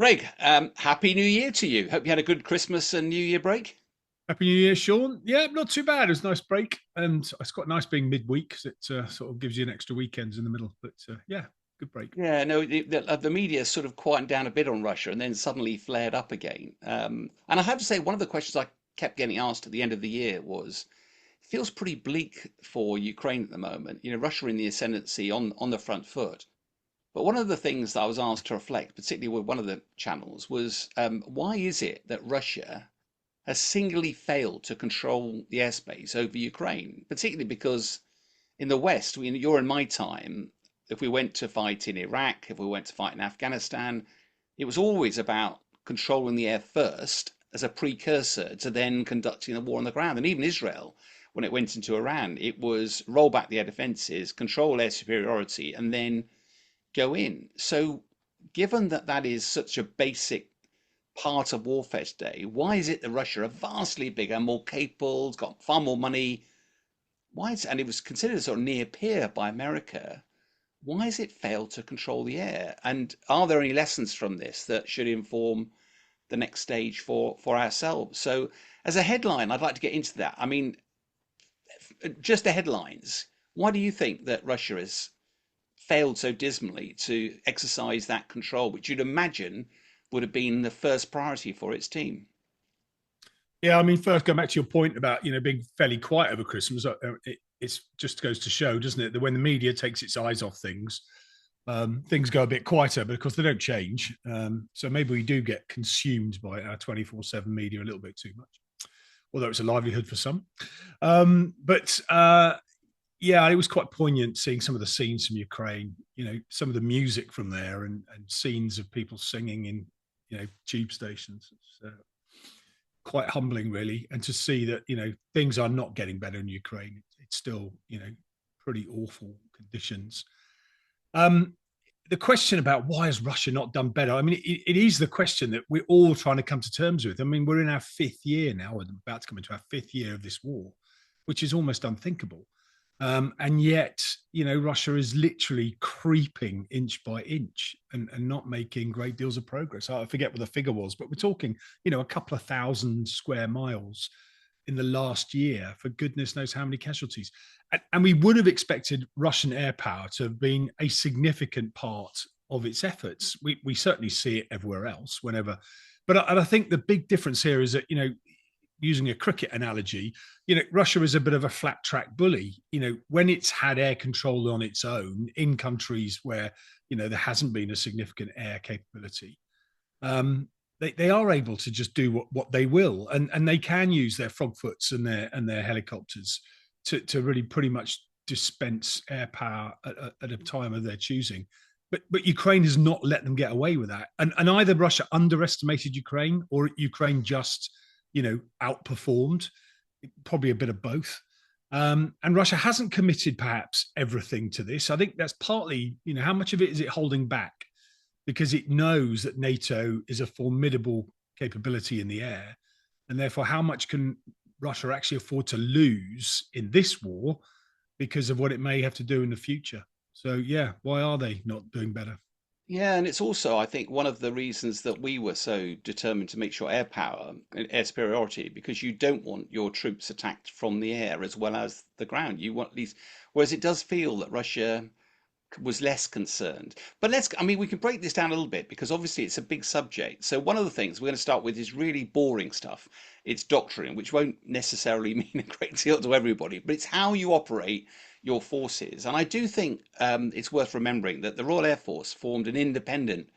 Greg, Happy New Year to you. Hope you had a good Christmas and New Year break. Happy New Year, Sean. Yeah, not too bad. It was a nice break, and it's quite nice being midweek because it sort of gives you an extra weekends in the middle. But yeah, good break. Yeah, no, the media sort of quietened down a bit on Russia and then suddenly flared up again. And I have to say, one of the questions I kept getting asked at the end of the year was, it feels pretty bleak for Ukraine at the moment. You know, Russia in the ascendancy on the front foot. But one of the things that I was asked to reflect, particularly with one of the channels, was why is it that Russia has singularly failed to control the airspace over Ukraine, particularly because in the West, you're in my time, if we went to fight in Iraq, if we went to fight in Afghanistan, it was always about controlling the air first as a precursor to then conducting the war on the ground. And even Israel, when it went into Iran, it was roll back the air defenses, control air superiority, and then go in. So, given that that is such a basic part of warfare today, why is it that Russia are vastly bigger, more capable, has got far more money? Why is, and it was considered a sort of near peer by America. Why has it failed to control the air? And are there any lessons from this that should inform the next stage for ourselves? So, as a headline, I'd like to get into that. I mean, just the headlines. Why do you think that Russia has failed so dismally to exercise that control, which you'd imagine would have been the first priority for its team? Yeah, I mean, first going back to your point about being fairly quiet over Christmas, it just goes to show, doesn't it, that when the media takes its eyes off things, things go a bit quieter, but of course they don't change. So maybe we do get consumed by our 24/7 media a little bit too much, although it's a livelihood for some. But yeah, it was quite poignant seeing some of the scenes from Ukraine. Some of the music from there, and scenes of people singing in tube stations. It's quite humbling, really, and to see that things are not getting better in Ukraine. It's still pretty awful conditions. Um, the question about why has Russia not done better? I mean, it is the question that we're all trying to come to terms with. I mean, we're in our fifth year now, we're about to come into our fifth year of this war, which is almost unthinkable. And yet, Russia is literally creeping inch by inch and not making great deals of progress. I forget what the figure was, but we're talking, a couple of thousand square miles in the last year for goodness knows how many casualties. And we would have expected Russian air power to have been a significant part of its efforts. We certainly see it everywhere else, whenever. But I think the big difference here is that, using a cricket analogy, Russia is a bit of a flat track bully. When it's had air control on its own in countries where, there hasn't been a significant air capability, they are able to just do what they will. And they can use their frog foots and their helicopters to really pretty much dispense air power at a time of their choosing. But Ukraine has not let them get away with that. And either Russia underestimated Ukraine or Ukraine just outperformed, probably a bit of both. And Russia hasn't committed perhaps everything to this. I think that's partly, how much of it is it holding back? Because it knows that NATO is a formidable capability in the air. And therefore, how much can Russia actually afford to lose in this war because of what it may have to do in the future? So, yeah, why are they not doing better? Yeah, and it's also, I think, one of the reasons that we were so determined to make sure air power, air superiority, because you don't want your troops attacked from the air as well as the ground. You want at least, whereas it does feel that Russia was less concerned. But I mean, we can break this down a little bit because obviously it's a big subject. So one of the things we're going to start with is really boring stuff. It's doctrine, which won't necessarily mean a great deal to everybody, but it's how you operate your forces. And I do think it's worth remembering that the Royal Air Force formed an independent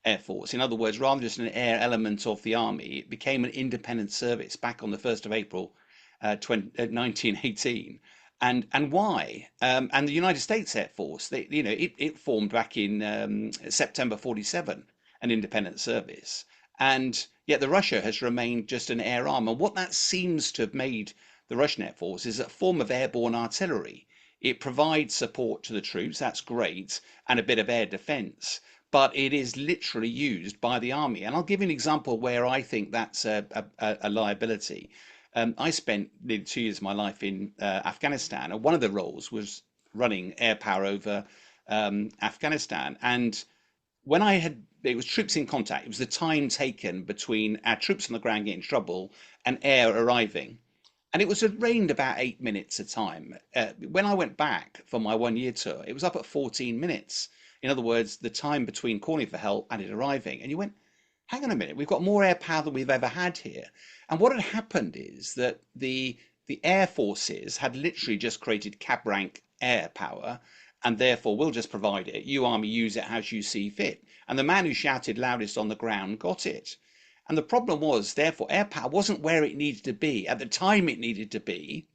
Air Force. In other words, rather than just an air element of the army, it became an independent service back on the 1st of April 1918. And why? And the United States Air Force, it formed back in September 47, an independent service, and yet the Russia has remained just an air arm. And what that seems to have made the Russian Air Force is a form of airborne artillery. It provides support to the troops, that's great, and a bit of air defense, but it is literally used by the army. And I'll give you an example where I think that's a liability. I spent nearly 2 years of my life in Afghanistan, and one of the roles was running air power over Afghanistan. And when I had it was troops in contact, it was the time taken between our troops on the ground getting in trouble and air arriving. And it was rained about 8 minutes a time. When I went back for my 1 year tour, it was up at 14 minutes. In other words, the time between calling for help and it arriving. And you went, hang on a minute, we've got more air power than we've ever had here. And what had happened is that the air forces had literally just created cab rank air power, and therefore we'll just provide it. You army use it as you see fit. And the man who shouted loudest on the ground got it. And the problem was, therefore, air power wasn't where it needed to be at the time it needed to be,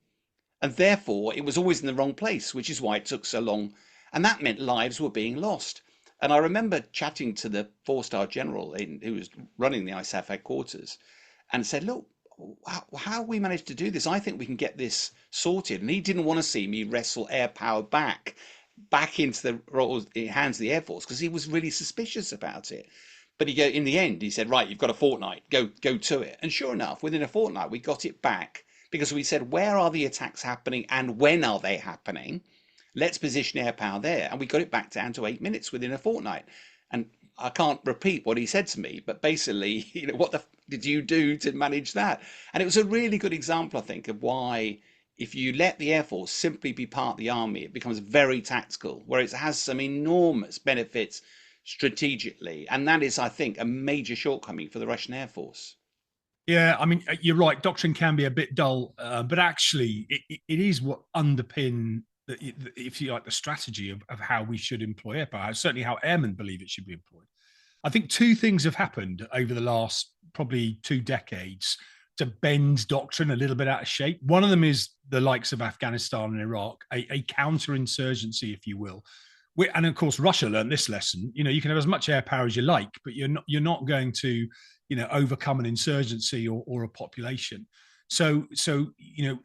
and therefore it was always in the wrong place, which is why it took so long. And that meant lives were being lost. And I remember chatting to the four-star general who was running the ISAF headquarters and said, look, how we managed to do this? I think we can get this sorted. And he didn't want to see me wrestle air power back into the hands of the Air Force because he was really suspicious about it. But in the end, he said, right, you've got a fortnight, go to it. And sure enough, within a fortnight, we got it back because we said, where are the attacks happening and when are they happening? Let's position air power there. And we got it back down to 8 minutes within a fortnight. And I can't repeat what he said to me, but basically, what did you do to manage that? And it was a really good example, I think, of why if you let the Air Force simply be part of the army, it becomes very tactical, where it has some enormous benefits strategically. And that is, I think, a major shortcoming for the Russian Air Force. Yeah, I mean, you're right. Doctrine can be a bit dull, but actually, it is what underpin, if you like, the strategy of how we should employ air power. Certainly, how airmen believe it should be employed. I think two things have happened over the last probably 2 decades to bend doctrine a little bit out of shape. One of them is the likes of Afghanistan and Iraq, a counterinsurgency, if you will. And of course, Russia learned this lesson. You can have as much air power as you like, but you're not going to, overcome an insurgency or a population. So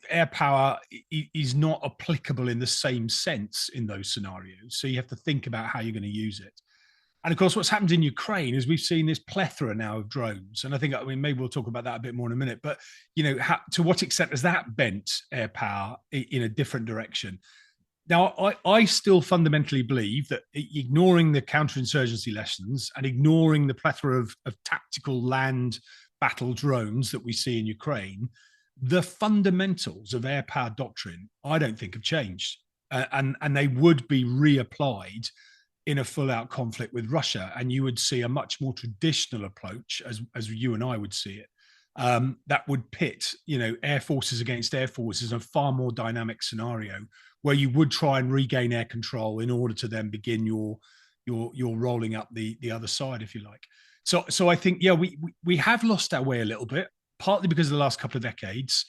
air power is not applicable in the same sense in those scenarios. So you have to think about how you're going to use it. And of course, what's happened in Ukraine is we've seen this plethora now of drones. And I mean, maybe we'll talk about that a bit more in a minute. But, to what extent has that bent air power in a different direction? Now, I still fundamentally believe that ignoring the counterinsurgency lessons and ignoring the plethora of tactical land battle drones that we see in Ukraine, the fundamentals of air power doctrine, I don't think have changed. And they would be reapplied in a full-out conflict with Russia, and you would see a much more traditional approach, as you and I would see it, that would pit, air forces against air forces in a far more dynamic scenario, where you would try and regain air control in order to then begin your rolling up the other side, if you like. So I think, yeah, we have lost our way a little bit, partly because of the last couple of decades.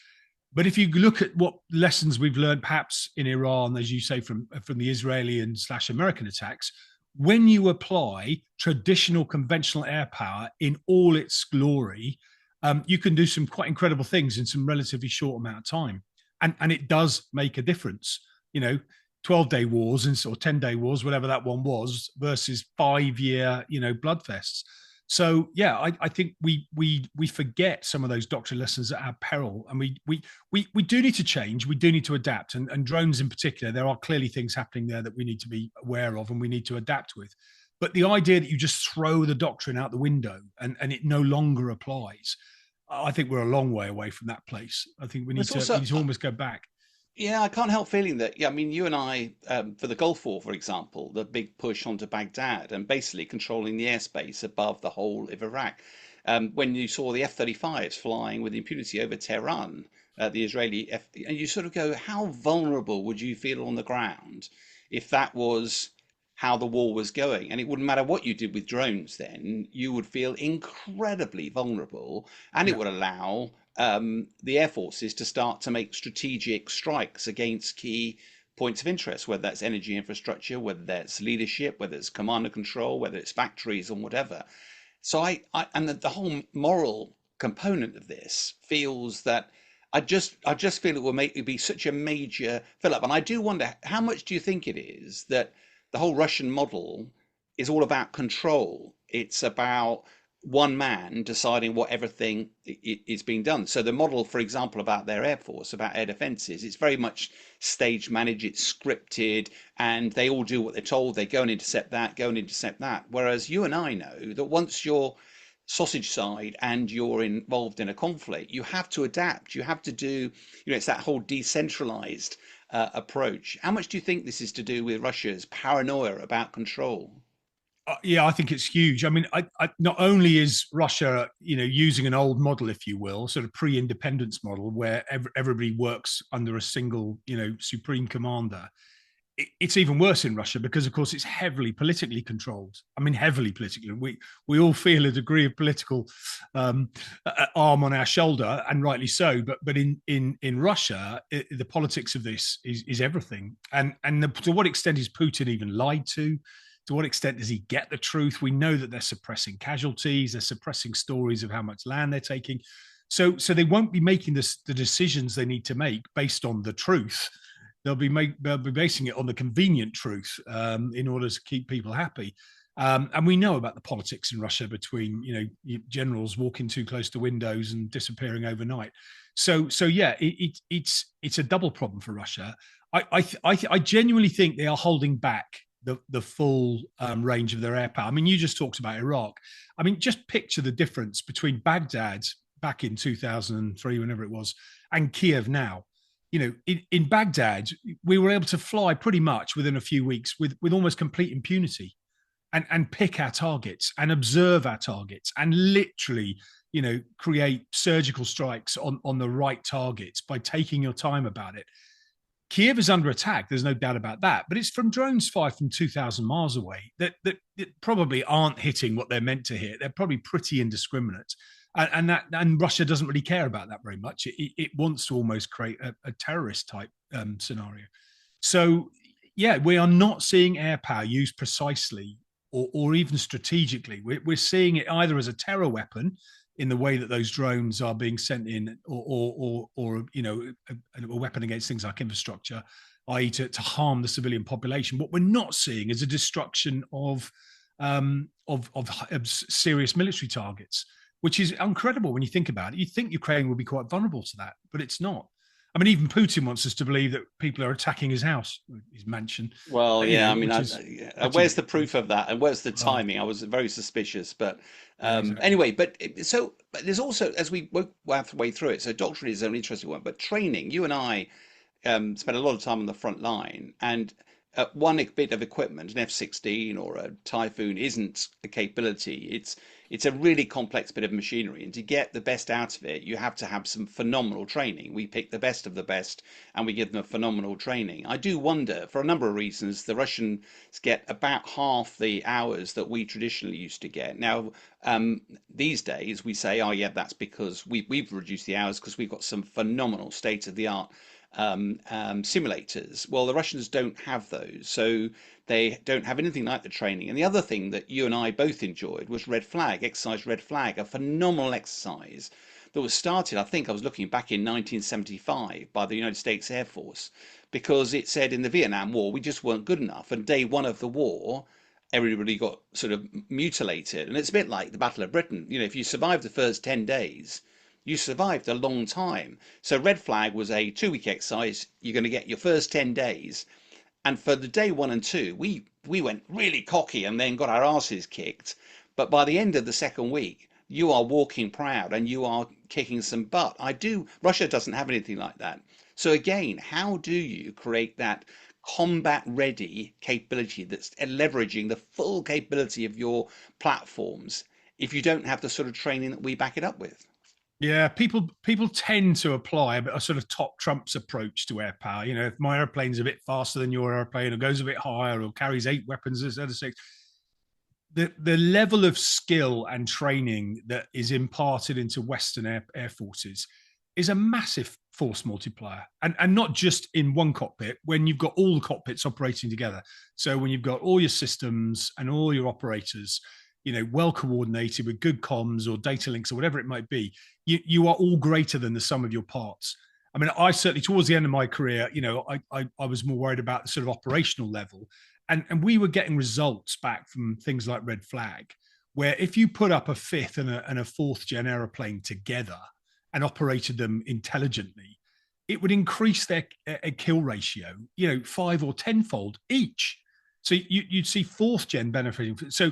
But if you look at what lessons we've learned, perhaps in Iran, as you say, from the Israeli and / American attacks, when you apply traditional conventional air power in all its glory, you can do some quite incredible things in some relatively short amount of time. And it does make a difference. 12-day wars or 10-day wars, whatever that one was, versus 5-year, bloodfests. So yeah, I think we forget some of those doctrine lessons at our peril, and we do need to change. We do need to adapt, and drones in particular. There are clearly things happening there that we need to be aware of, and we need to adapt with. But the idea that you just throw the doctrine out the window and it no longer applies, I think we're a long way away from that place. I think we need to almost go back. Yeah, I can't help feeling that. Yeah, I mean, you and I, for the Gulf War, for example, the big push onto Baghdad and basically controlling the airspace above the whole of Iraq. When you saw the F-35s flying with impunity over Tehran, the Israeli and you sort of go, how vulnerable would you feel on the ground if that was how the war was going? And it wouldn't matter what you did with drones then, you would feel incredibly vulnerable, and it Yeah. would allow the air forces to start to make strategic strikes against key points of interest, whether that's energy infrastructure, whether that's leadership, whether it's command and control, whether it's factories and whatever. So and the whole moral component of this feels that I just feel it will make it be such a major fill up. And I do wonder, how much do you think it is that the whole Russian model is all about control? It's about one man deciding what everything is being done. So the model, for example, about their air force, about air defences, it's very much stage managed, it's scripted, and they all do what they're told. They go and intercept that, go and intercept that. Whereas you and I know that once you're sausage side and you're involved in a conflict, you have to adapt. You have to do, it's that whole decentralized approach. How much do you think this is to do with Russia's paranoia about control? Yeah, I think it's huge. I mean, not only is Russia, using an old model, if you will, sort of pre-independence model, where everybody works under a single, supreme commander. It's even worse in Russia because, of course, it's heavily politically controlled. I mean, heavily politically. We all feel a degree of political arm on our shoulder, and rightly so. But in Russia, the politics of this is everything. And to what extent is Putin even lied to? To what extent does he get the truth? We know that they're suppressing casualties, they're suppressing stories of how much land they're taking. So they won't be making the decisions they need to make based on the truth. They'll be basing it on the convenient truth in order to keep people happy. And we know about the politics in Russia between generals walking too close to windows and disappearing overnight. So yeah, it's a double problem for Russia. I genuinely think they are holding back the full range of their air power. I mean, you just talked about Iraq. I mean, just picture the difference between Baghdad back in 2003, whenever it was, and Kiev now. In Baghdad, we were able to fly pretty much within a few weeks with almost complete impunity and pick our targets and observe our targets and literally, create surgical strikes on the right targets by taking your time about it. Kiev is under attack. There's no doubt about that. But it's from drones fired from 2,000 miles away that probably aren't hitting what they're meant to hit. They're probably pretty indiscriminate. And Russia doesn't really care about that very much. It wants to almost create a terrorist type scenario. So, yeah, we are not seeing air power used precisely or even strategically. We're seeing it either as a terror weapon in the way that those drones are being sent in, or a weapon against things like infrastructure, i.e., to harm the civilian population. What we're not seeing is a destruction of serious military targets, which is incredible when you think about it. You'd think Ukraine would be quite vulnerable to that, but it's not. I mean, even Putin wants us to believe that people are attacking his house, his mansion. Well, yeah, I mean, where's the is, proof of that, and where's the timing? I was very suspicious, but yeah, exactly. anyway. But there's also, as we work our way through it, so doctrine is an interesting one, but training. You and I spent a lot of time on the front line, and one bit of equipment, an F-16 or a Typhoon, isn't a capability. It's a really complex bit of machinery, and to get the best out of it, you have to have some phenomenal training. We pick the best of the best, and we give them a phenomenal training. I do wonder, for a number of reasons, the Russians get about half the hours that we traditionally used to get. Now, these days, we say, oh yeah, that's because we've reduced the hours because we've got some phenomenal state-of-the-art simulators. Well, the Russians don't have those, so they don't have anything like the training. And the other thing that you and I both enjoyed was Red Flag, exercise Red Flag, a phenomenal exercise that was started, I think I was looking back in 1975 by the United States Air Force, because it said in the Vietnam War we just weren't good enough, and day one of the war everybody got sort of mutilated. And it's a bit like the Battle of Britain. If you survive the first 10 days, you survived a long time. So Red Flag was a 2-week exercise. You're going to get your first 10 days. And for the day 1 and 2, we went really cocky and then got our asses kicked. But by the end of the second week, you are walking proud and you are kicking some butt. Russia doesn't have anything like that. So again, how do you create that combat ready capability that's leveraging the full capability of your platforms if you don't have the sort of training that we back it up with? Yeah, people tend to apply a sort of top trumps approach to air power. If my airplane's a bit faster than your airplane, or goes a bit higher, or carries 8 weapons instead of 6, the level of skill and training that is imparted into Western air forces is a massive force multiplier, and not just in one cockpit. When you've got all the cockpits operating together, so when you've got all your systems and all your operators, well coordinated with good comms or data links or whatever it might be, you are all greater than the sum of your parts. I mean, I certainly, towards the end of my career, I was more worried about the sort of operational level, and we were getting results back from things like Red Flag, where if you put up a fifth and a fourth gen aeroplane together and operated them intelligently, it would increase their kill ratio, 5 or 10-fold each. So you'd see fourth gen benefiting. So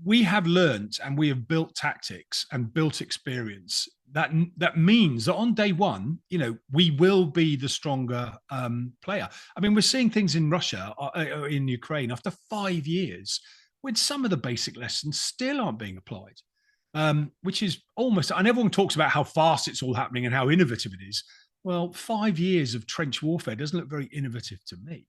we have learned and we have built tactics and built experience that means that on day one, we will be the stronger player. I mean, we're seeing things in Russia, in Ukraine, after 5 years, when some of the basic lessons still aren't being applied, which is almost. And everyone talks about how fast it's all happening and how innovative it is. Well, 5 years of trench warfare doesn't look very innovative to me.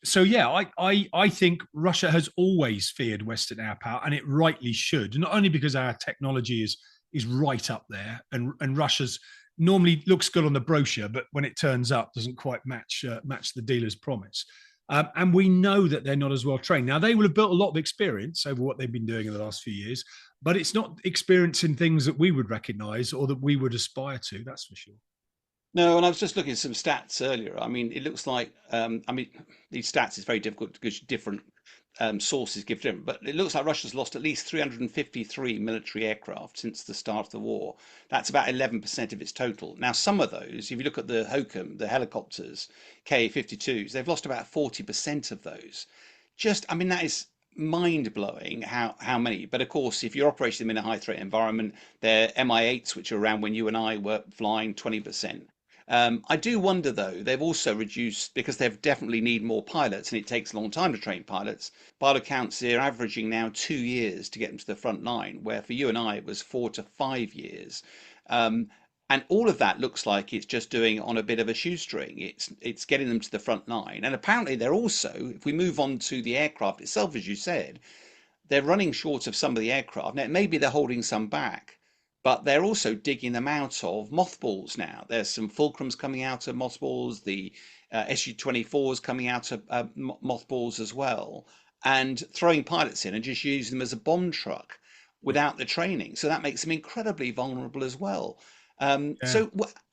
So yeah, I think Russia has always feared Western air power, and it rightly should. Not only because our technology is right up there, and Russia's normally looks good on the brochure, but when it turns up, doesn't quite match the dealer's promise. And we know that they're not as well trained. Now, they will have built a lot of experience over what they've been doing in the last few years, but it's not experience in things that we would recognise or that we would aspire to. That's for sure. No, and I was just looking at some stats earlier. I mean, it looks like, I mean, these stats is very difficult because different sources give different, but it looks like Russia's lost at least 353 military aircraft since the start of the war. That's about 11% of its total. Now, some of those, if you look at the Hokum, the helicopters, Ka-52s, they've lost about 40% of those. Just, I mean, that is mind blowing how many. But of course, if you're operating them in a high threat environment, they're Mi-8s, which are around when you and I were flying, 20%. I do wonder though, they've also reduced because they definitely need more pilots and it takes a long time to train pilots. Pilot counts, they're averaging now 2 years to get them to the front line, where for you and I it was 4 to 5 years. And all of that looks like it's just doing it on a bit of a shoestring. It's getting them to the front line. And apparently they're also, if we move on to the aircraft itself, as you said, they're running short of some of the aircraft. Now, maybe they're holding some back, but they're also digging them out of mothballs now. There's some Fulcrums coming out of mothballs, the Su-24s coming out of mothballs as well, and throwing pilots in and just using them as a bomb truck Yeah. without the training. So that makes them incredibly vulnerable as well. Yeah.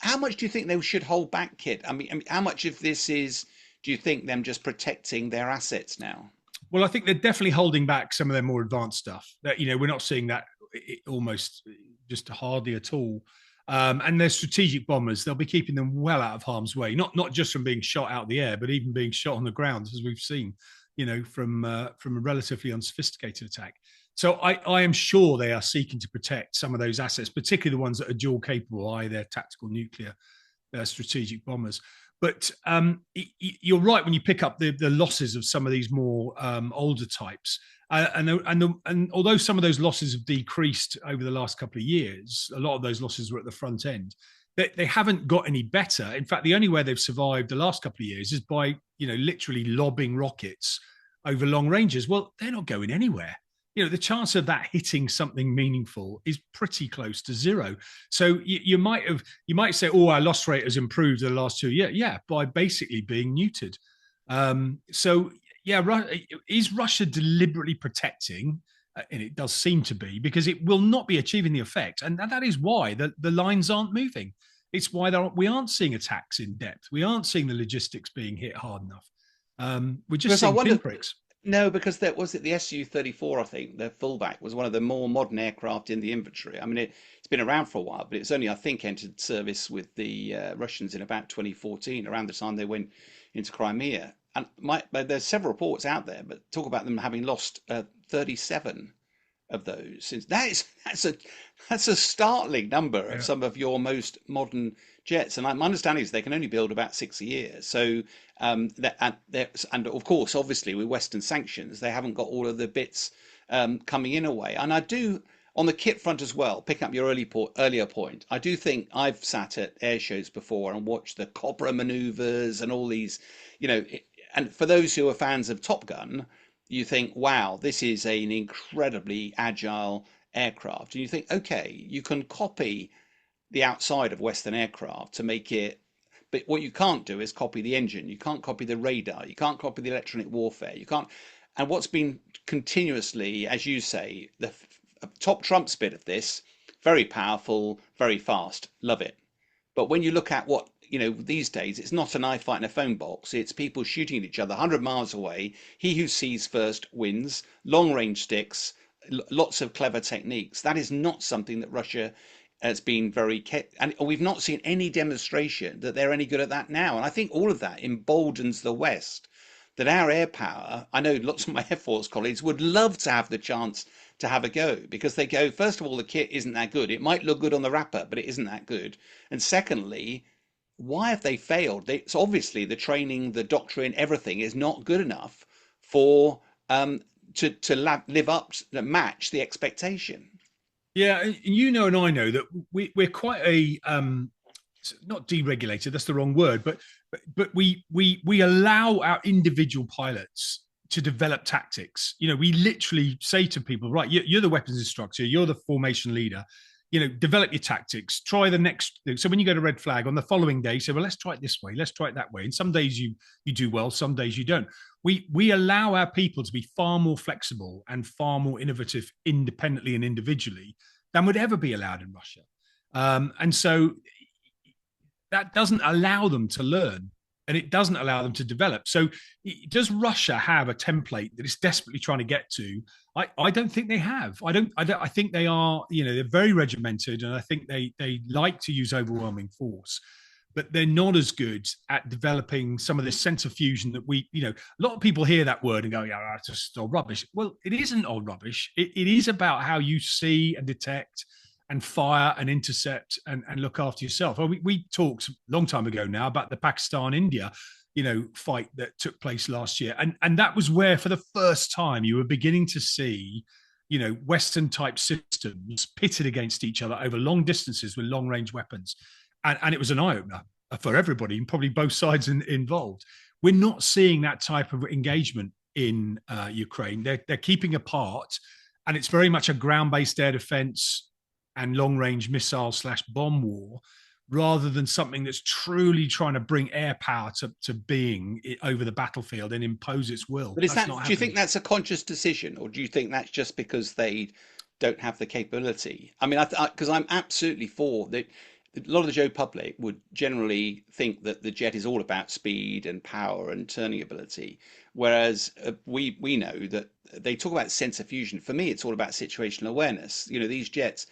How much do you think they should hold back, Kit? I mean, how much of this is, do you think, them just protecting their assets now? Well, I think they're definitely holding back some of their more advanced stuff. That we're not seeing that almost just hardly at all. And their strategic bombers, they'll be keeping them well out of harm's way, not just from being shot out of the air, but even being shot on the ground, as we've seen, from a relatively unsophisticated attack. So I am sure they are seeking to protect some of those assets, particularly the ones that are dual capable, i.e. their tactical nuclear strategic bombers. But you're right when you pick up the losses of some of these more older types. And although some of those losses have decreased over the last couple of years, a lot of those losses were at the front end. They haven't got any better. In fact, the only way they've survived the last couple of years is by literally lobbing rockets over long ranges. Well, they're not going anywhere. The chance of that hitting something meaningful is pretty close to zero. So you might say, oh, our loss rate has improved in the last 2 years. Yeah, by basically being neutered. So yeah, is Russia deliberately protecting? And it does seem to be, because it will not be achieving the effect. And that is why the lines aren't moving. It's why we aren't seeing attacks in depth. We aren't seeing the logistics being hit hard enough. We're just seeing pinpricks. No, because there was it the Su-34, I think, the fullback was one of the more modern aircraft in the inventory. I mean, it's been around for a while, but it's only, I think, entered service with the Russians in about 2014, around the time they went into Crimea. And there's several reports out there, but talk about them having lost 37 of those. Since that's a startling number of some of your most modern jets. And my understanding is they can only build about 6 a year. So and of course, obviously, with Western sanctions, they haven't got all of the bits coming in a way. And I do, on the kit front as well, picking up your earlier point, I do think I've sat at air shows before and watched the Cobra maneuvers and all these, and for those who are fans of Top Gun, you think, wow, this is an incredibly agile aircraft. And you think, okay, you can copy the outside of Western aircraft to make it, but what you can't do is copy the engine. You can't copy the radar. You can't copy the electronic warfare. You can't. And what's been continuously, as you say, the top trumps bit of this, very powerful, very fast, love it. But when you look at what, these days, it's not a knife fight in a phone box. It's people shooting at each other 100 miles away. He who sees first wins. Long range sticks, lots of clever techniques. That is not something that Russia has been very and we've not seen any demonstration that they're any good at that now. And I think all of that emboldens the West. That our air power, I know lots of my Air Force colleagues would love to have the chance to have a go, because they go, first of all, the kit isn't that good. It might look good on the wrapper, but it isn't that good. And secondly, why have they failed? It's obviously the training, the doctrine, everything is not good enough for to live up, to match the expectation. Yeah, and and I know that we're quite a not deregulated. That's the wrong word, but we allow our individual pilots to develop tactics. We literally say to people, right, you're the weapons instructor, you're the formation leader. Develop your tactics. Try the next. So when you go to red flag on the following day, say, well, let's try it this way. Let's try it that way. And some days you do well, some days you don't. We allow our people to be far more flexible and far more innovative independently and individually than would ever be allowed in Russia. And so that doesn't allow them to learn, and it doesn't allow them to develop. So does Russia have a template that it's desperately trying to get to? I don't think they have. I think they are, they're very regimented, and I think they like to use overwhelming force, but they're not as good at developing some of this sense of fusion that a lot of people hear that word and go, yeah, that's just old rubbish. Well, it isn't old rubbish. It is about how you see and detect and fire and intercept and look after yourself. Well, we talked a long time ago now about the Pakistan-India, fight that took place last year. And that was where, for the first time, you were beginning to see, Western type systems pitted against each other over long distances with long range weapons. And it was an eye opener for everybody, and probably both sides involved. We're not seeing that type of engagement in Ukraine. They're keeping apart, and it's very much a ground-based air defense and long-range missile/bomb war, rather than something that's truly trying to bring air power to being over the battlefield and impose its will. But do you think that's a conscious decision, or do you think that's just because they don't have the capability? I mean, because I'm absolutely for that. A lot of the Joe public would generally think that the jet is all about speed and power and turning ability, whereas we know that they talk about sense of fusion. For me, it's all about situational awareness. These jets,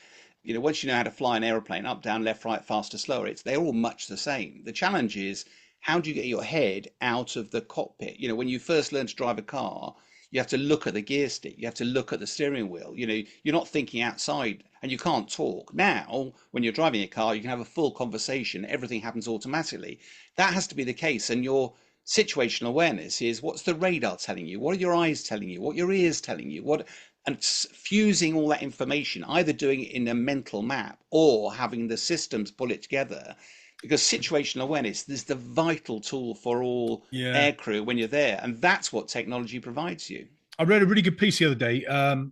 once you know how to fly an aeroplane up, down, left, right, faster, slower, they're all much the same. The challenge is, how do you get your head out of the cockpit? When you first learn to drive a car, you have to look at the gear stick, you have to look at the steering wheel. You're not thinking outside, and you can't talk. Now, when you're driving a car, you can have a full conversation, everything happens automatically. That has to be the case. And your situational awareness is, what's the radar telling you? What are your eyes telling you? What are your ears telling you? And fusing all that information, either doing it in a mental map or having the systems pull it together. Because situational awareness is the vital tool for all aircrew when you're there. And that's what technology provides you. I read a really good piece the other day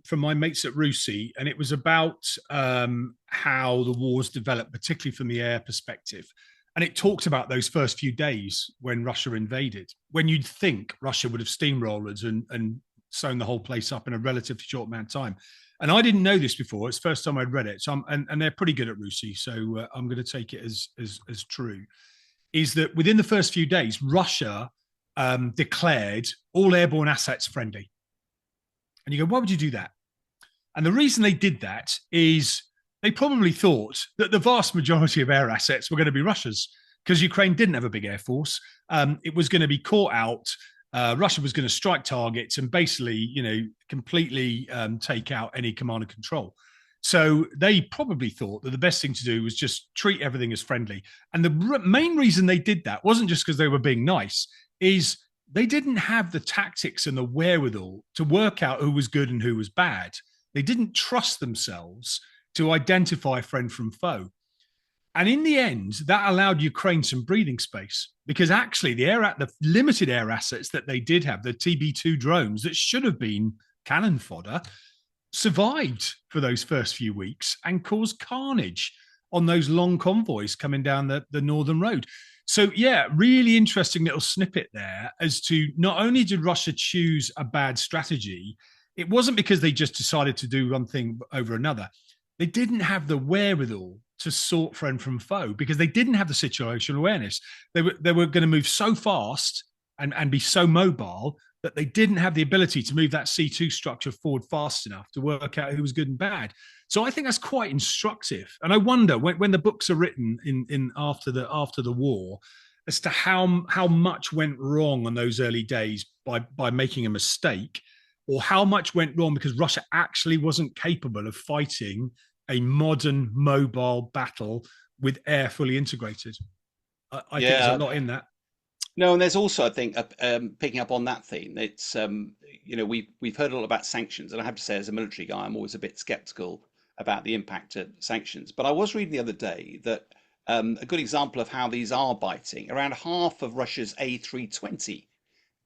from my mates at RUSI, and it was about how the wars developed, particularly from the air perspective. And it talked about those first few days when Russia invaded, when you'd think Russia would have steamrolled and sewn the whole place up in a relatively short amount of time. And I didn't know this before. It's the first time I'd read it. So and they're pretty good at RUSI, so I'm going to take it as true. Is that within the first few days, Russia declared all airborne assets friendly. And you go, why would you do that? And the reason they did that is they probably thought that the vast majority of air assets were going to be Russia's, because Ukraine didn't have a big air force. It was going to be caught out. Russia was going to strike targets and basically, completely take out any command and control. So they probably thought that the best thing to do was just treat everything as friendly. And the main reason they did that wasn't just because they were being nice, is they didn't have the tactics and the wherewithal to work out who was good and who was bad. They didn't trust themselves to identify friend from foe. And in the end, that allowed Ukraine some breathing space, because actually the limited air assets that they did have, the TB2 drones that should have been cannon fodder, survived for those first few weeks and caused carnage on those long convoys coming down the northern road. So, yeah, really interesting little snippet there as to not only did Russia choose a bad strategy, it wasn't because they just decided to do one thing over another. They didn't have the wherewithal to sort friend from foe because they didn't have the situational awareness. They were going to move so fast and be so mobile that they didn't have the ability to move that C2 structure forward fast enough to work out who was good and bad. So I think that's quite instructive. And I wonder when the books are written in after the war as to how much went wrong on those early days by making a mistake, or how much went wrong because Russia actually wasn't capable of fighting a modern mobile battle with air fully integrated. I think there's a Yeah. lot in that. No, and there's also, I think, picking up on that theme, it's we've heard a lot about sanctions, and I have to say, as a military guy, I'm always a bit skeptical about the impact of sanctions. But I was reading the other day that a good example of how these are biting, around half of Russia's A320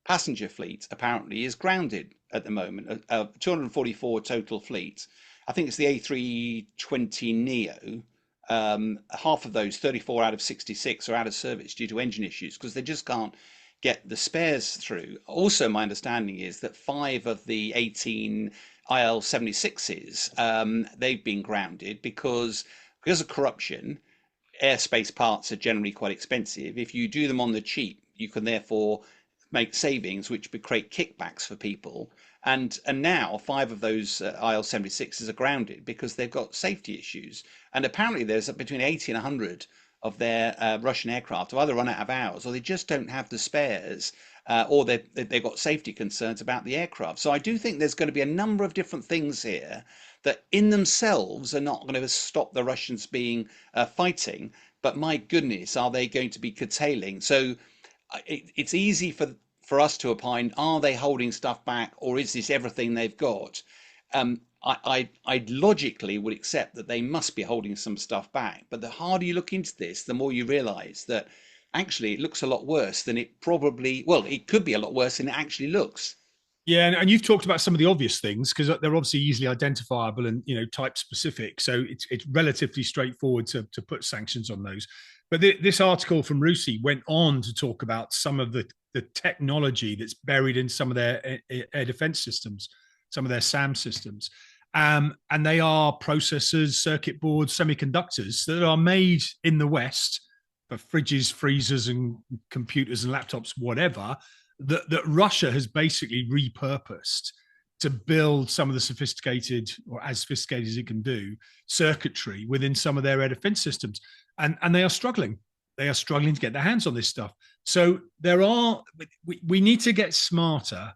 passenger fleet apparently is grounded at the moment. 244 total fleet. I think it's the A320 Neo. Half of those, 34 out of 66, are out of service due to engine issues because they just can't get the spares through. Also, my understanding is that 5 of the 18 IL-76s, they've been grounded because of corruption. Airspace parts are generally quite expensive. If you do them on the cheap, you can therefore make savings, which would create kickbacks for people. And now 5 of those IL-76s are grounded because they've got safety issues. And apparently there's between 80 and 100 of their Russian aircraft have either run out of hours or they just don't have the spares, or they've got safety concerns about the aircraft. So I do think there's going to be a number of different things here that in themselves are not going to stop the Russians being fighting. But my goodness, are they going to be curtailing? So it's easy for us to opine, are they holding stuff back or is this everything they've got? I logically would accept that they must be holding some stuff back, but the harder you look into this, the more you realize that actually it looks a lot worse than it probably, well, it could be a lot worse than it actually looks. Yeah, and you've talked about some of the obvious things because they're obviously easily identifiable and type specific. So it's relatively straightforward to put sanctions on those. But this article from Rusi went on to talk about some of the technology that's buried in some of their air defense systems, some of their SAM systems. And they are processors, circuit boards, semiconductors that are made in the West for fridges, freezers, and computers and laptops, whatever, that Russia has basically repurposed to build some of the sophisticated, or as sophisticated as it can do, circuitry within some of their air defense systems. And they are struggling. They are struggling to get their hands on this stuff. So we need to get smarter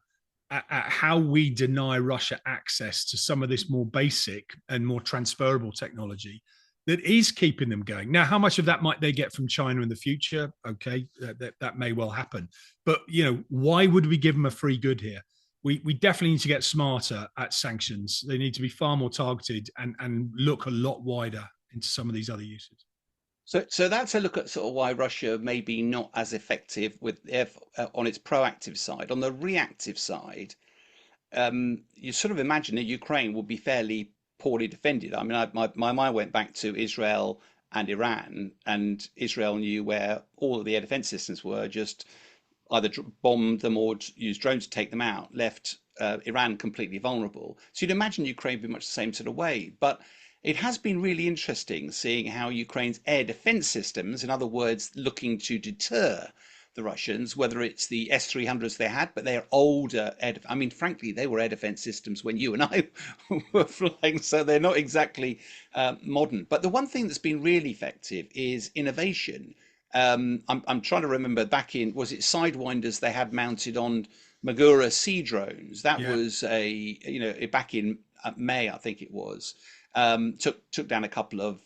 at how we deny Russia access to some of this more basic and more transferable technology that is keeping them going. Now, how much of that might they get from China in the future? Okay, that may well happen. But, why would we give them a free good here? We definitely need to get smarter at sanctions. They need to be far more targeted and look a lot wider into some of these other uses. So that's a look at sort of why Russia may be not as effective with on its proactive side. On the reactive side, you sort of imagine that Ukraine will be fairly poorly defended. I mean, my mind went back to Israel and Iran, and Israel knew where all of the air defense systems were, just either bombed them or used drones to take them out, left Iran completely vulnerable. So you'd imagine Ukraine would be much the same sort of way. But it has been really interesting seeing how Ukraine's air defense systems, in other words, looking to deter the Russians, whether it's the S-300s they had, but they're older I mean, frankly, they were air defense systems when you and I were flying, so they're not exactly modern. But the one thing that's been really effective is innovation. I'm trying to remember back in, was it Sidewinders they had mounted on Magura sea drones? That Yeah. was back in May, I think it was. Took down a couple of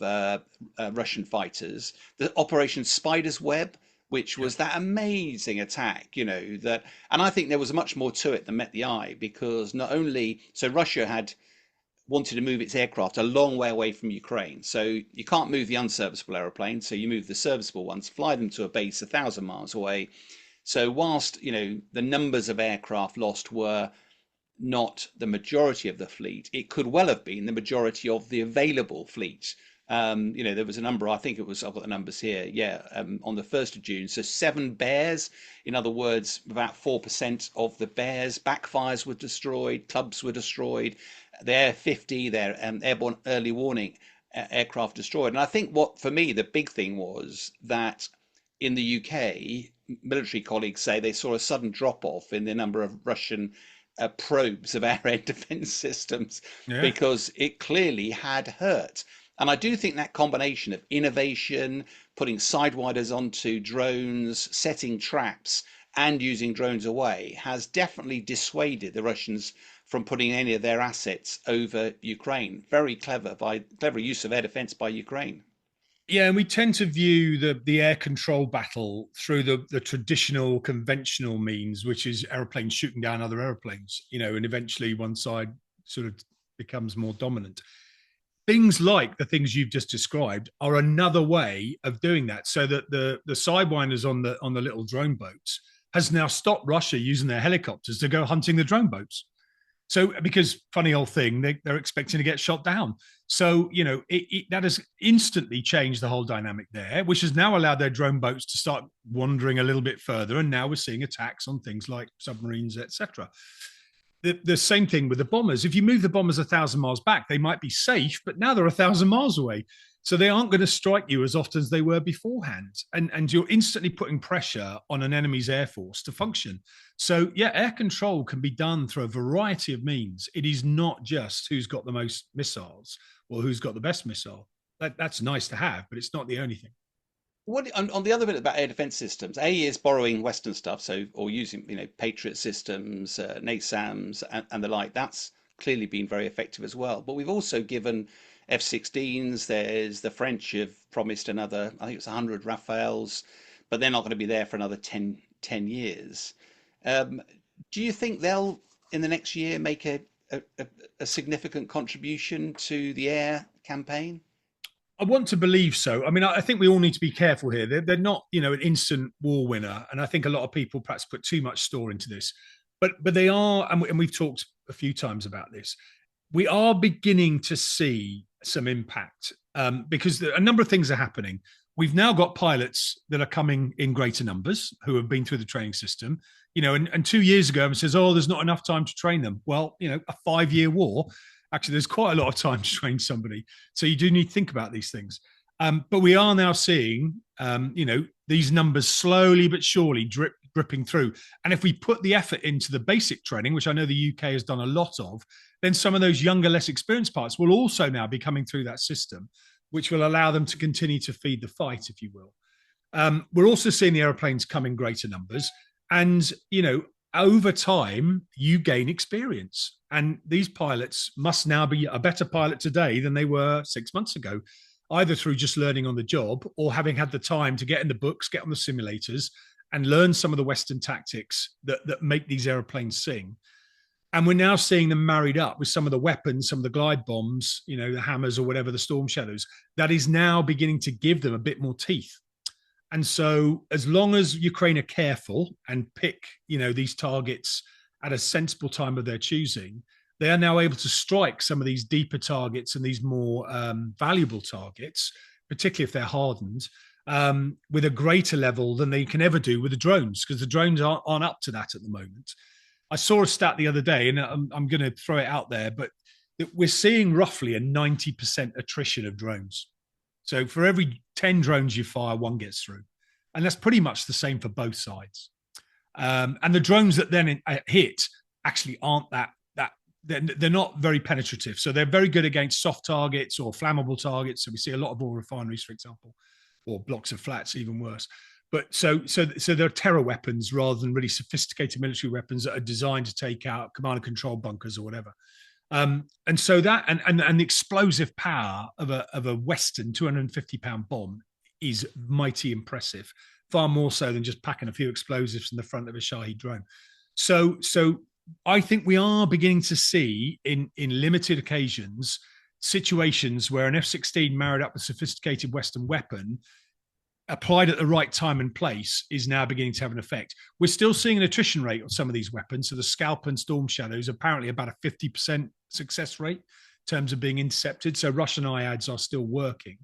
Russian fighters. The Operation Spider's Web, which Yeah. was that amazing attack, that, and I think there was much more to it than met the eye because not only, so Russia had wanted to move its aircraft a long way away from Ukraine. So you can't move the unserviceable aeroplanes, so you move the serviceable ones, fly them to a base 1,000 miles away. So whilst, the numbers of aircraft lost were not the majority of the fleet, it could well have been the majority of the available fleet. There was a number, I think it was, I've got the numbers here, yeah, on the 1st of June. So 7 bears, in other words, about 4% of the bears, backfires were destroyed, clubs were destroyed, their 50, their airborne early warning aircraft destroyed. And I think what, for me, the big thing was that in the UK, military colleagues say they saw a sudden drop off in the number of Russian probes of our air defense systems Yeah. because it clearly had hurt. And I do think that combination of innovation, putting sidewinders onto drones, setting traps, and using drones away has definitely dissuaded the Russians from putting any of their assets over Ukraine. Very clever use of air defense by Ukraine. Yeah, and we tend to view the air control battle through the traditional conventional means, which is airplanes shooting down other airplanes, and eventually one side sort of becomes more dominant. Things like the things you've just described are another way of doing that. So that the sidewinders on the little drone boats has now stopped Russia using their helicopters to go hunting the drone boats. So, because funny old thing, they're expecting to get shot down. So, that has instantly changed the whole dynamic there, which has now allowed their drone boats to start wandering a little bit further. And now we're seeing attacks on things like submarines, etc. The same thing with the bombers. If you move the bombers 1,000 miles back, they might be safe, but now they're 1,000 miles away. So they aren't going to strike you as often as they were beforehand. And you're instantly putting pressure on an enemy's air force to function. So, yeah, air control can be done through a variety of means. It is not just who's got the most missiles or who's got the best missile. That's nice to have, but it's not the only thing. What on the other bit about air defense systems, A is borrowing Western stuff, so or using Patriot systems, NASAMS, and the like. That's clearly been very effective as well. But we've also given F-16s. There's the French have promised another, I think it's 100 Rafales, but they're not going to be there for another 10 years. Um, do you think they'll in the next year make a, a significant contribution to the air campaign? I want to believe so. I mean, I think we all need to be careful here. They're not, an instant war winner, and I think a lot of people perhaps put too much store into this. But they are, and we've talked a few times about this. We are beginning to see some impact because a number of things are happening. We've now got pilots that are coming in greater numbers who have been through the training system. And 2 years ago, it says, "Oh, there's not enough time to train them." Well, a 5-year war. Actually, there's quite a lot of time to train somebody. So you do need to think about these things. But we are now seeing, these numbers slowly but surely dripping through. And if we put the effort into the basic training, which I know the UK has done a lot of, then some of those younger, less experienced parts will also now be coming through that system, which will allow them to continue to feed the fight, if you will. We're also seeing the airplanes come in greater numbers. And, over time, you gain experience. And these pilots must now be a better pilot today than they were 6 months ago, either through just learning on the job or having had the time to get in the books, get on the simulators, and learn some of the Western tactics that make these airplanes sing. And we're now seeing them married up with some of the weapons, some of the glide bombs, the hammers or whatever, the storm shadows, that is now beginning to give them a bit more teeth. And so as long as Ukraine are careful and pick, these targets at a sensible time of their choosing, they are now able to strike some of these deeper targets and these more valuable targets, particularly if they're hardened, with a greater level than they can ever do with the drones, because the drones aren't up to that at the moment. I saw a stat the other day, and I'm going to throw it out there, but we're seeing roughly a 90% attrition of drones. So for every 10 drones you fire, one gets through. And that's pretty much the same for both sides. And the drones that then hit actually aren't they're not very penetrative. So they're very good against soft targets or flammable targets. So we see a lot of oil refineries, for example, or blocks of flats, even worse. But so they're terror weapons rather than really sophisticated military weapons that are designed to take out command and control bunkers or whatever. And so that and the explosive power of a Western 250-pound bomb is mighty impressive, far more so than just packing a few explosives in the front of a Shahed drone. So I think we are beginning to see in limited occasions situations where an F-16 married up with a sophisticated Western weapon applied at the right time and place is now beginning to have an effect. We're still seeing an attrition rate on some of these weapons. So the Scalp and Storm Shadows apparently about a 50% success rate in terms of being intercepted. So Russian IADs are still working,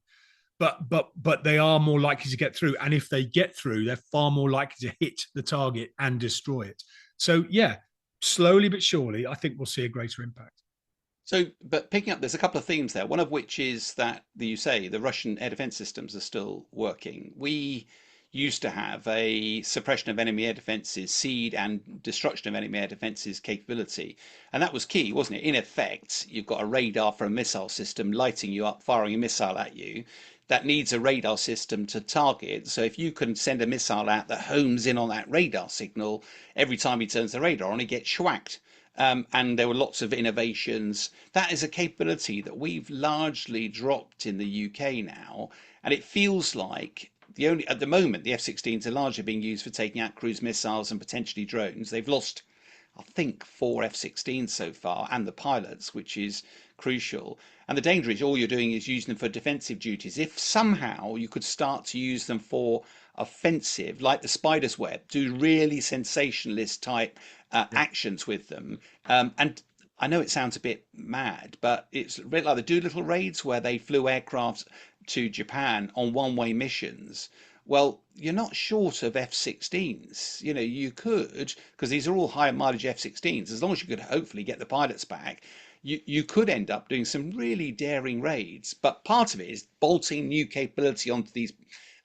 but they are more likely to get through. And if they get through, they're far more likely to hit the target and destroy it. So yeah, slowly but surely, I think we'll see a greater impact. So, but picking up, there's a couple of themes there. One of which is that you say the Russian air defense systems are still working. We used to have a suppression of enemy air defences, seed and destruction of enemy air defences capability. And that was key, wasn't it? In effect, you've got a radar for a missile system lighting you up, firing a missile at you. That needs a radar system to target. So if you can send a missile out that homes in on that radar signal, every time he turns the radar on, he gets schwacked. And there were lots of innovations. That is a capability that we've largely dropped in the UK now, and it feels like the only at the moment the F-16s are largely being used for taking out cruise missiles and potentially drones. They've lost, I think, 4 F-16s so far, and the pilots, which is crucial. And the danger is all you're doing is using them for defensive duties. If somehow you could start to use them for offensive, like the spider's web, do really sensationalist type Yeah. actions with them. And I know it sounds a bit mad, but it's a bit like the Doolittle raids where they flew aircraft to Japan on one-way missions. Well, you're not short of F-16s. You know, you could, because these are all higher mileage F-16s, as long as you could hopefully get the pilots back, you could end up doing some really daring raids. But part of it is bolting new capability onto these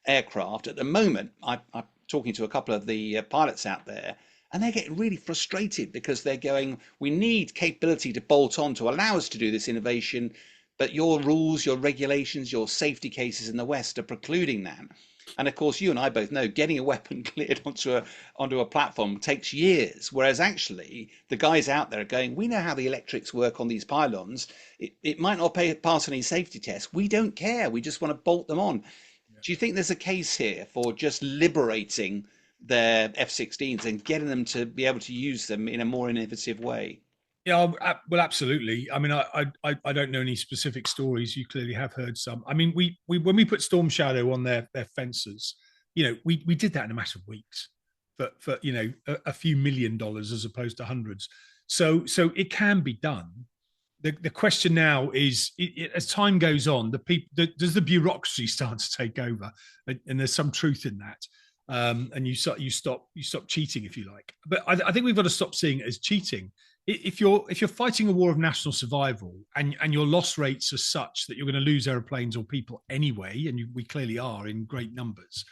aircraft. At the moment, I'm talking to a couple of the pilots out there, and they're getting really frustrated because they're going, we need capability to bolt on to allow us to do this innovation, but your rules, your regulations, your safety cases in the West are precluding that. And of course, you and I both know getting a weapon cleared onto a platform takes years. Whereas actually, the guys out there are going, we know how the electrics work on these pylons. It might not pass any safety tests. We don't care. We just want to bolt them on. Do you think there's a case here for just liberating their F-16s and getting them to be able to use them in a more innovative way? Yeah, well, absolutely. I mean, I don't know any specific stories. You clearly have heard some. I mean, we when we put Storm Shadow on their fences, we did that in a matter of weeks for a few $1 million as opposed to hundreds. So it can be done. The question now is, as time goes on, does the bureaucracy start to take over, and there's some truth in that, and you stop cheating, if you like. But I think we've got to stop seeing it as cheating. If you're fighting a war of national survival and your loss rates are such that you're going to lose airplanes or people anyway, and we clearly are in great numbers,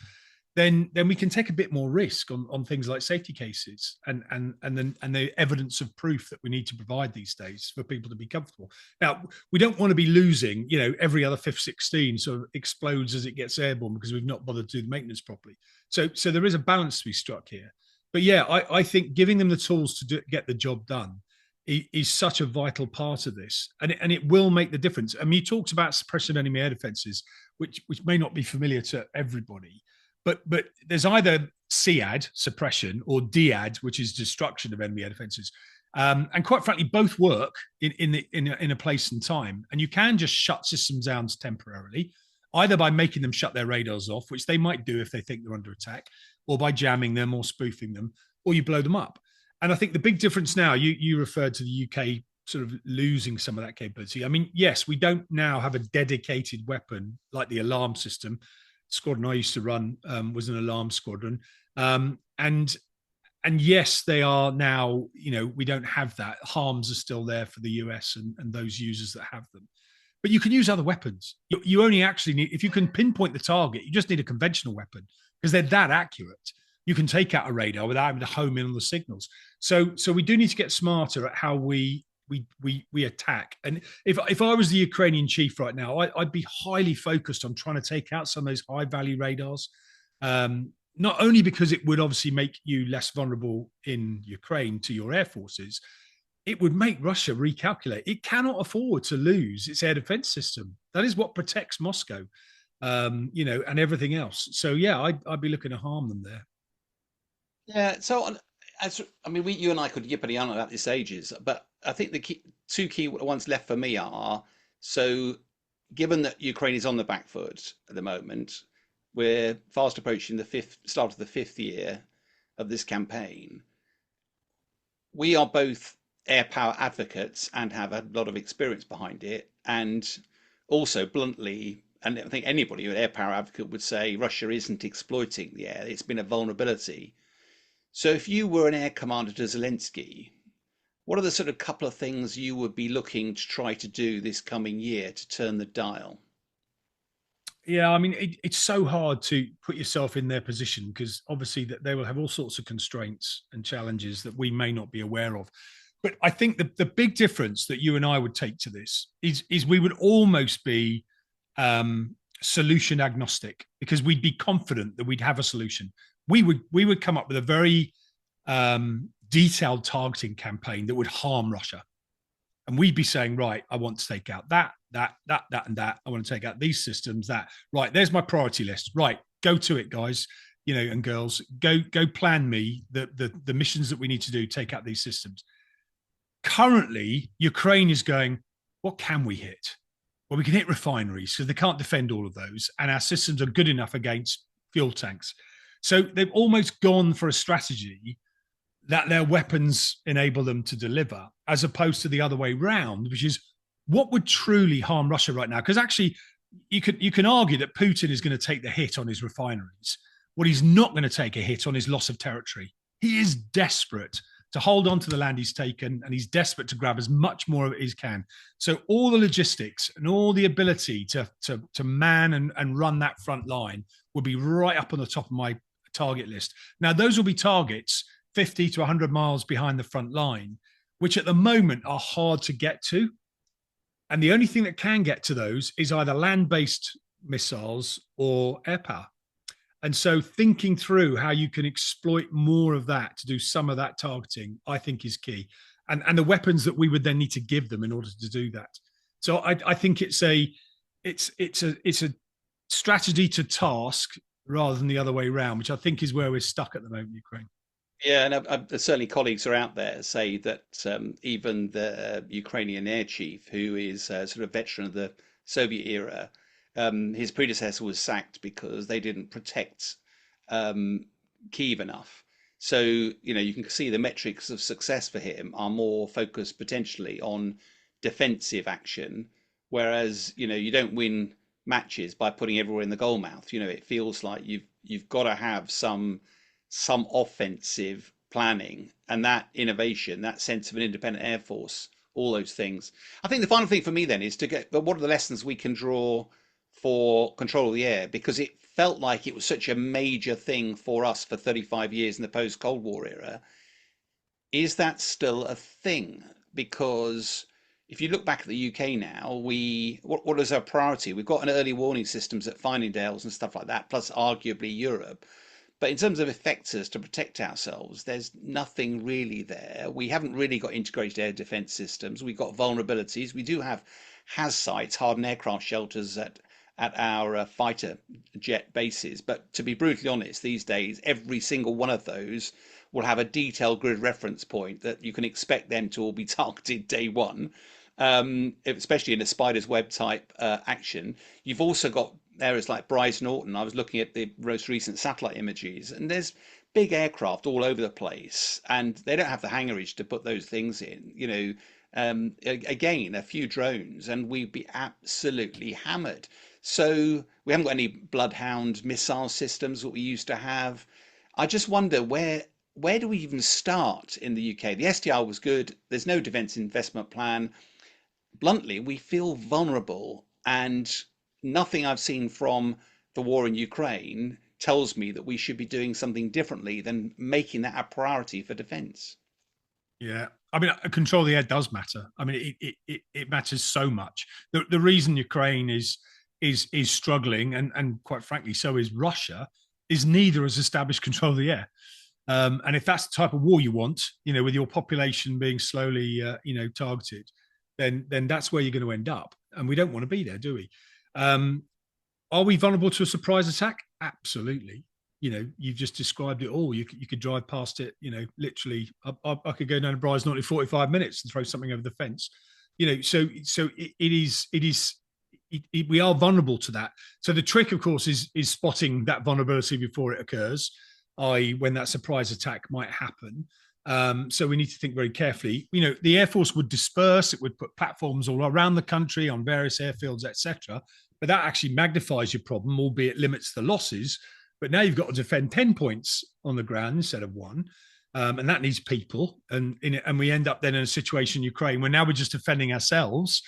then we can take a bit more risk on things like safety cases and the evidence of proof that we need to provide these days for people to be comfortable. Now, we don't want to be losing, every other F-16 sort of explodes as it gets airborne because we've not bothered to do the maintenance properly. So there is a balance to be struck here. But yeah, I think giving them the tools to get the job done is such a vital part of this, and it will make the difference. I mean, you talked about suppression of enemy air defenses, which may not be familiar to everybody, but there's either SEAD, suppression, or DEAD, which is destruction of enemy air defenses. And quite frankly, both work in a place and time. And you can just shut systems down temporarily, either by making them shut their radars off, which they might do if they think they're under attack, or by jamming them or spoofing them, or you blow them up. And I think the big difference now, you referred to the UK sort of losing some of that capability. I mean, yes, we don't now have a dedicated weapon like the alarm system. Squadron I used to run was an alarm squadron. And yes, they are now, we don't have that. Harms are still there for the US and those users that have them. But you can use other weapons. You only actually need, if you can pinpoint the target, you just need a conventional weapon because they're that accurate. You can take out a radar without having to home in on the signals. So we do need to get smarter at how we attack. And if I was the Ukrainian chief right now, I'd be highly focused on trying to take out some of those high value radars. Not only because it would obviously make you less vulnerable in Ukraine to your air forces, it would make Russia recalculate. It cannot afford to lose its air defense system. That is what protects Moscow, and everything else. So yeah, I'd be looking to harm them there. Yeah, so you and I could yippity on about this ages, but I think the two key ones left for me are, so given that Ukraine is on the back foot at the moment, we're fast approaching the start of the fifth year of this campaign. We are both air power advocates and have a lot of experience behind it, and also bluntly, and I think anybody with air power advocate would say Russia isn't exploiting the air. It's been a vulnerability. So if you were an air commander to Zelensky, what are the sort of couple of things you would be looking to try to do this coming year to turn the dial? Yeah, I mean, it's so hard to put yourself in their position because obviously that they will have all sorts of constraints and challenges that we may not be aware of. But I think the big difference that you and I would take to this is we would almost be solution agnostic because we'd be confident that we'd have a solution. We would come up with a very detailed targeting campaign that would harm Russia, and we'd be saying, right, I want to take out that, and that. I want to take out these systems. That right, there's my priority list. Right, go to it, guys, and girls. Go plan me the missions that we need to do. Take out these systems. Currently, Ukraine is going, what can we hit? Well, we can hit refineries because they can't defend all of those, and our systems are good enough against fuel tanks. So they've almost gone for a strategy that their weapons enable them to deliver, as opposed to the other way round, which is what would truly harm Russia right now. Because actually, you can argue that Putin is going to take the hit on his refineries. What he's not going to take a hit on is loss of territory. He is desperate to hold on to the land he's taken, and he's desperate to grab as much more of it as he can. So all the logistics and all the ability to man and run that front line will be right up on the top of my target list. Now, those will be targets 50 to 100 miles behind the front line, which at the moment are hard to get to. And the only thing that can get to those is either land-based missiles or air power. And so thinking through how you can exploit more of that to do some of that targeting, I think is key. And the weapons that we would then need to give them in order to do that. So I think it's a strategy to task rather than the other way around, which I think is where we're stuck at the moment, Ukraine. Yeah, and certainly colleagues are out there say that even the Ukrainian air chief, who is sort of veteran of the Soviet era, his predecessor was sacked because they didn't protect Kyiv enough. So, you can see the metrics of success for him are more focused potentially on defensive action, whereas, you don't win matches by putting everyone in the goal mouth. It feels like you've got to have some offensive planning and that innovation, that sense of an independent air force, all those things. I think the final thing for me then is to get, but what are the lessons we can draw for control of the air? Because it felt like it was such a major thing for us for 35 years in the post-Cold War era. Is that still a thing? Because if you look back at the UK now, what is our priority? We've got an early warning systems at Findingdales and stuff like that, plus arguably Europe. But in terms of effectors to protect ourselves, there's nothing really there. We haven't really got integrated air defense systems. We've got vulnerabilities. We do have HAZ sites, hardened aircraft shelters at our fighter jet bases. But to be brutally honest, these days, every single one of those will have a detailed grid reference point that you can expect them to all be targeted day one, especially in a spider's web type action. You've also got areas like Brize Norton. I was looking at the most recent satellite images, and there's big aircraft all over the place, and they don't have the hangarage to put those things in. Again, a few drones, and we'd be absolutely hammered. So we haven't got any Bloodhound missile systems that we used to have. I just wonder where do we even start in the UK? The SDR was good. There's no defence investment plan. Bluntly, we feel vulnerable, and nothing I've seen from the war in Ukraine tells me that we should be doing something differently than making that a priority for defence. Yeah, I mean, control of the air does matter. I mean, it matters so much. The reason Ukraine is struggling, and quite frankly, so is Russia, is neither has established control of the air. And if that's the type of war you want, with your population being slowly, targeted, then that's where you're going to end up. And we don't want to be there, do we? Are we vulnerable to a surprise attack? Absolutely. You've just described it all. You could drive past it. Literally, I could go down to Brize Norton in 45 minutes and throw something over the fence. So we are vulnerable to that. So the trick, of course, is spotting that vulnerability before it occurs, i.e., when that surprise attack might happen. So we need to think very carefully. The Air Force would disperse. It would put platforms all around the country on various airfields, etc. But that actually magnifies your problem, albeit limits the losses. But now you've got to defend 10 points on the ground instead of one. And that needs people. And we end up then in a situation in Ukraine where now we're just defending ourselves.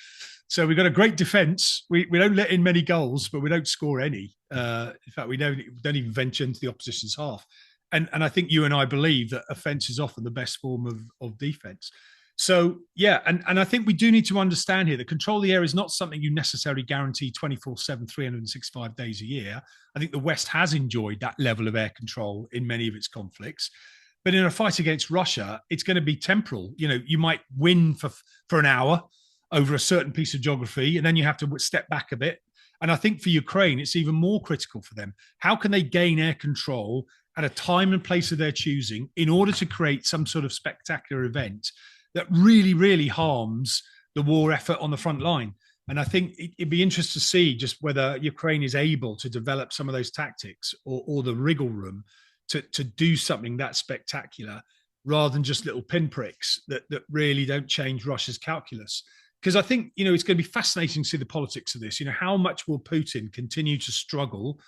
So we've got a great defense. We don't let in many goals, but we don't score any. In fact, we don't even venture into the opposition's half. And I think you and I believe that offense is often the best form of defense. So yeah, and I think we do need to understand here that control of the air is not something you necessarily guarantee 24/7, 365 days a year. I think the West has enjoyed that level of air control in many of its conflicts. But in a fight against Russia, it's going to be temporal. You know, you might win for an hour over a certain piece of geography, and then you have to step back a bit. And I think for Ukraine, it's even more critical for them. How can they gain air control at a time and place of their choosing in order to create some sort of spectacular event that really, really harms the war effort on the front line? And I think it'd be interesting to see just whether Ukraine is able to develop some of those tactics or the wriggle room to do something that spectacular rather than just little pinpricks that really don't change Russia's calculus. Because I think, you know, it's going to be fascinating to see the politics of this. You know, how much will Putin continue to struggle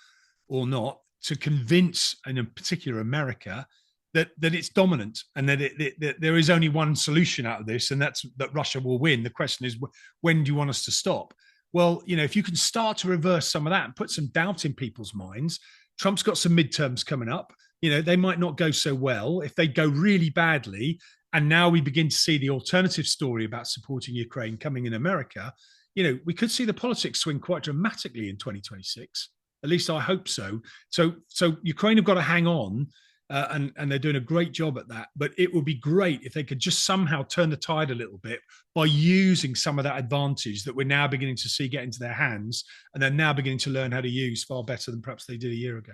or not to convince, and in particular America, that it's dominant and that there is only one solution out of this, and that's that Russia will win. The question is, when do you want us to stop? Well, you know, if you can start to reverse some of that and put some doubt in people's minds, Trump's got some midterms coming up. You know, they might not go so well. If they go really badly, and now we begin to see the alternative story about supporting Ukraine coming in America, you know, we could see the politics swing quite dramatically in 2026. At least I hope so. So Ukraine have got to hang on, and they're doing a great job at that. But it would be great if they could just somehow turn the tide a little bit by using some of that advantage that we're now beginning to see get into their hands, and they're now beginning to learn how to use far better than perhaps they did a year ago.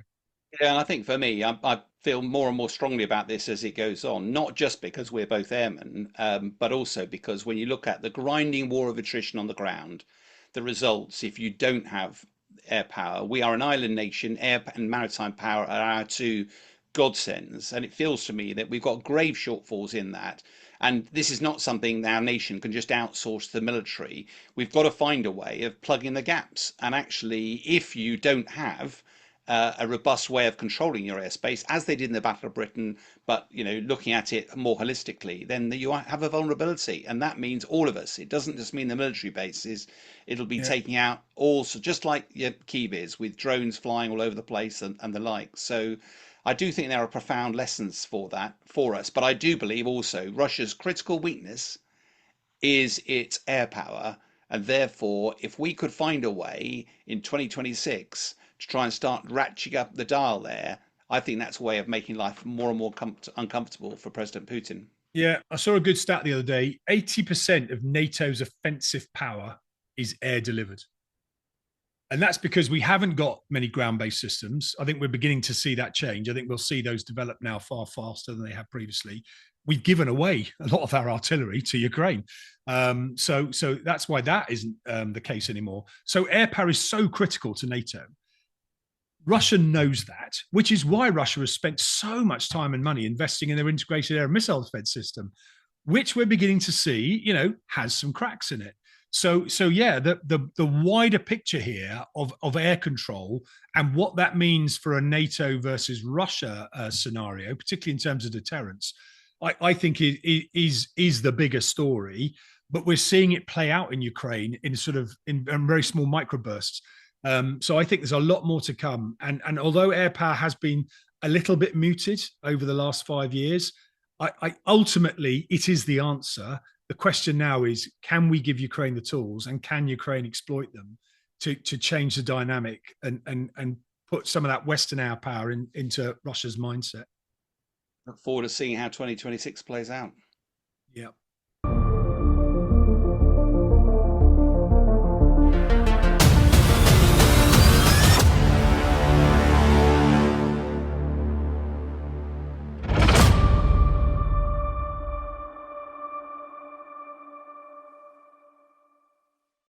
Yeah, and I think for me, I feel more and more strongly about this as it goes on, not just because we're both airmen, but also because when you look at the grinding war of attrition on the ground, the results, if you don't have air power, we are an island nation, air and maritime power are our two godsends. And it feels to me that we've got grave shortfalls in that. And this is not something our nation can just outsource to the military. We've got to find a way of plugging the gaps. And actually, if you don't have a robust way of controlling your airspace, as they did in the Battle of Britain, but you know, looking at it more holistically, then you have a vulnerability, and that means all of us. It doesn't just mean the military bases; it'll be Yeah. taking out also, just like your Kivis with drones flying all over the place and the like. So, I do think there are profound lessons for that for us, but I do believe also Russia's critical weakness is its air power. And therefore, if we could find a way in 2026 to try and start ratcheting up the dial there, I think that's a way of making life more and more uncomfortable for President Putin. Yeah, I saw a good stat the other day. 80% of NATO's offensive power is air delivered. And that's because we haven't got many ground based systems. I think we're beginning to see that change. I think we'll see those develop now far faster than they have previously. We've given away a lot of our artillery to Ukraine. So that's why that isn't the case anymore. So air power is so critical to NATO. Russia knows that, which is why Russia has spent so much time and money investing in their integrated air and missile defense system, which we're beginning to see, you know, has some cracks in it. So yeah, the wider picture here of air control and what that means for a NATO versus Russia scenario, particularly in terms of deterrence, I think is the bigger story. But we're seeing it play out in Ukraine in sort of in very small microbursts. So I think there's a lot more to come. And although air power has been a little bit muted over the last 5 years, I ultimately it is the answer. The question now is, can we give Ukraine the tools, and can Ukraine exploit them to change the dynamic and put some of that Western air power into Russia's mindset? Look forward to seeing how 2026 plays out. Yeah.